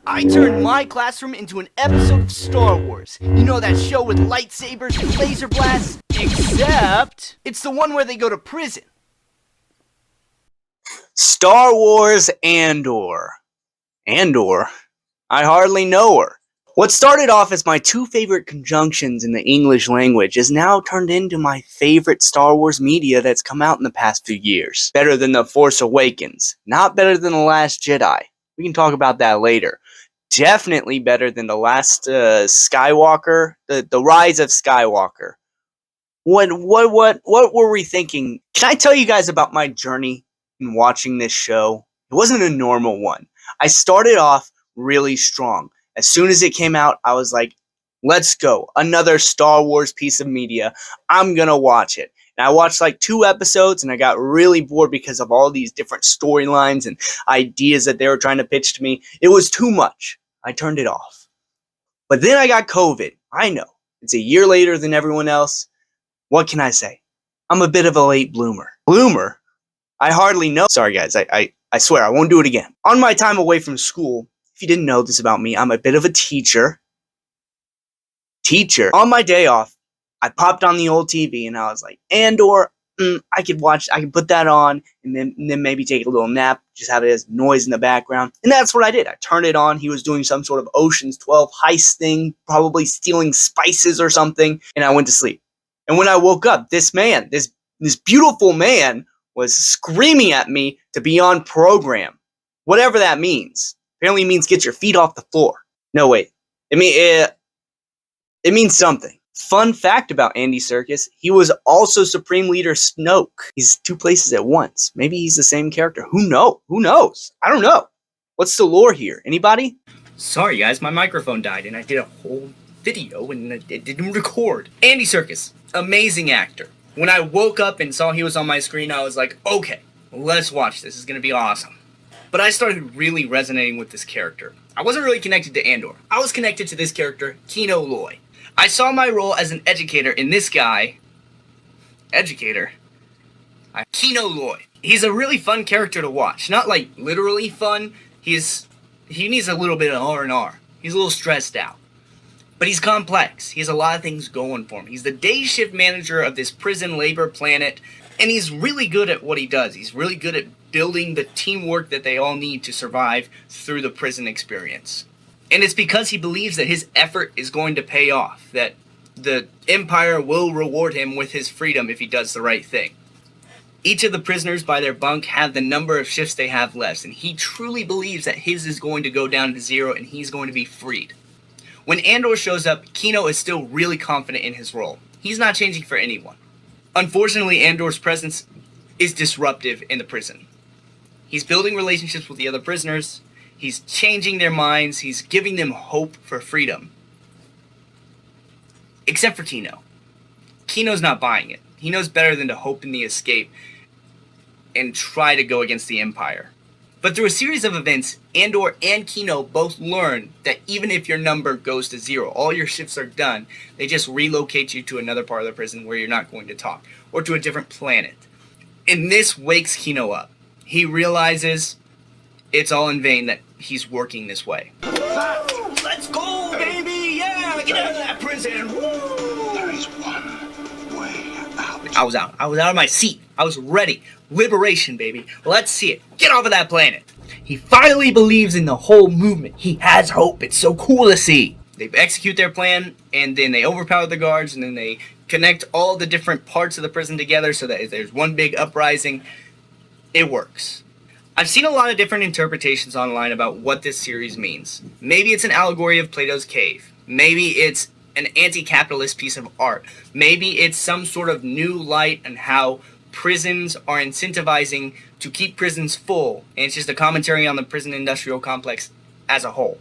I turned my classroom into an episode of Star Wars. You know that show with lightsabers and laser blasts? Except, it's the one where they go to prison. Star Wars Andor. Andor? I hardly know her. What started off as my two favorite conjunctions in the English language is now turned into my favorite Star Wars media that's come out in the past few years. Better than The Force Awakens. Not better than The Last Jedi. We can talk about that later. Definitely better than The Last Skywalker. The Rise of Skywalker. What were we thinking? Can I tell you guys about my journey in watching this show? It wasn't a normal one. I started off really strong. As soon as it came out, I was like, let's go. Another Star Wars piece of media. I'm going to watch it. And I watched like 2 episodes and I got really bored because of all these different storylines and ideas that they were trying to pitch to me. It was too much. I turned it off. But then I got COVID. I know. It's a year later than everyone else. What can I say? I'm a bit of a late bloomer. Bloomer? I hardly know. Sorry guys, I swear I won't do it again. On my time away from school, if you didn't know this about me, I'm a bit of a teacher. On my day off, I popped on the old TV and I was like, Andor, I could put that on and then maybe take a little nap, just have it as noise in the background. And that's what I did. I turned it on. He was doing some sort of Ocean's 12 heist thing, probably stealing spices or something, and I went to sleep. And when I woke up, this man, this beautiful man, was screaming at me to be on program. Whatever that means. Apparently it means get your feet off the floor. No, wait. It means something. Fun fact about Andy Serkis, he was also Supreme Leader Snoke. He's 2 places at once. Maybe he's the same character. Who knows? I don't know. What's the lore here? Anybody? Sorry guys, my microphone died and I did a whole video and it didn't record. Andy Serkis, amazing actor. When I woke up and saw he was on my screen, I was like, okay, let's watch this. It's going to be awesome. But I started really resonating with this character. I wasn't really connected to Andor. I was connected to this character, Kino Loy. I saw my role as an educator in this guy. Kino Loy. He's a really fun character to watch. Not like literally fun. He needs a little bit of R&R. He's a little stressed out. But he's complex. He has a lot of things going for him. He's the day shift manager of this prison labor planet, and he's really good at what he does. He's really good at building the teamwork that they all need to survive through the prison experience. And it's because he believes that his effort is going to pay off, that the Empire will reward him with his freedom if he does the right thing. Each of the prisoners by their bunk have the number of shifts they have left, and he truly believes that his is going to go down to 0 and he's going to be freed. When Andor shows up, Kino is still really confident in his role. He's not changing for anyone. Unfortunately, Andor's presence is disruptive in the prison. He's building relationships with the other prisoners. He's changing their minds. He's giving them hope for freedom. Except for Kino. Kino's not buying it. He knows better than to hope in the escape and try to go against the Empire. But through a series of events, Andor and Kino both learn that even if your number goes to 0, all your shifts are done, they just relocate you to another part of the prison where you're not going to talk, or to a different planet. And this wakes Kino up. He realizes it's all in vain that he's working this way. Let's go, baby! Yeah, get out of that prison! Woo! There is one way out. I was out of my seat. I was ready. Liberation, baby. Let's see it. Get off of that planet. He finally believes in the whole movement. He has hope. It's so cool to see. They execute their plan, and then they overpower the guards, and then they connect all the different parts of the prison together so that there's one big uprising. It works. I've seen a lot of different interpretations online about what this series means. Maybe it's an allegory of Plato's cave. Maybe it's an anti-capitalist piece of art. Maybe it's some sort of new light on how prisons are incentivizing to keep prisons full, and it's just a commentary on the prison industrial complex as a whole.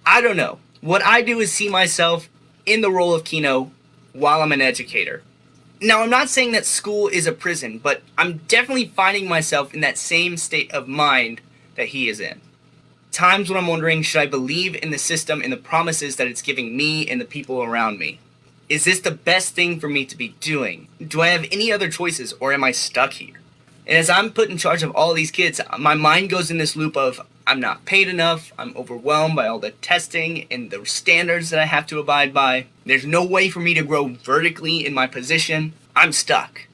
I don't know. What I do is see myself in the role of Kino while I'm an educator. Now, I'm not saying that school is a prison, but I'm definitely finding myself in that same state of mind that he is in. Times when I'm wondering, should I believe in the system and the promises that it's giving me and the people around me? Is this the best thing for me to be doing? Do I have any other choices, or am I stuck here? And as I'm put in charge of all these kids, my mind goes in this loop of, I'm not paid enough. I'm overwhelmed by all the testing and the standards that I have to abide by. There's no way for me to grow vertically in my position. I'm stuck.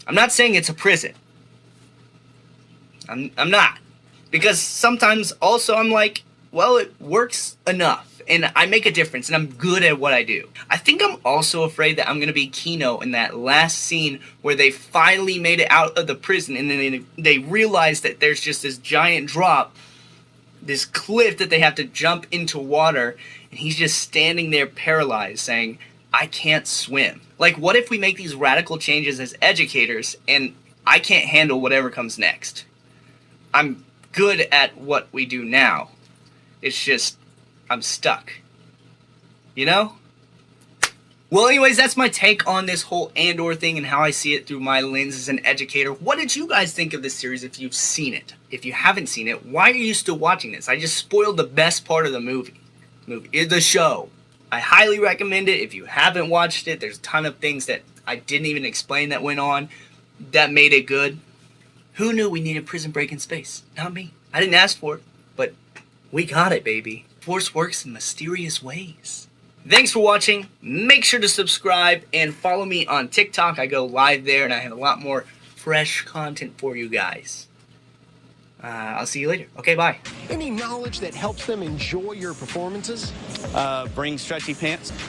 I'm not saying it's a prison. I'm not. Because sometimes also I'm like, well, it works enough. And I make a difference, and I'm good at what I do. I think I'm also afraid that I'm going to be Kino in that last scene where they finally made it out of the prison, and then they realize that there's just this giant drop, this cliff that they have to jump into water, and he's just standing there paralyzed saying, I can't swim. Like, what if we make these radical changes as educators, and I can't handle whatever comes next? I'm good at what we do now. It's just, I'm stuck. You know? Well, anyways, that's my take on this whole Andor thing and how I see it through my lens as an educator. What did you guys think of this series if you've seen it? If you haven't seen it, why are you still watching this? I just spoiled the best part of the the show. I highly recommend it. If you haven't watched it, there's a ton of things that I didn't even explain that went on that made it good. Who knew we needed Prison Break in space? Not me. I didn't ask for it, but we got it, baby. Force works in mysterious ways. Thanks for watching. Make sure to subscribe and follow me on TikTok. I go live there and I have a lot more fresh content for you guys. I'll see you later. Okay, bye. Any knowledge that helps them enjoy your performances? Bring stretchy pants.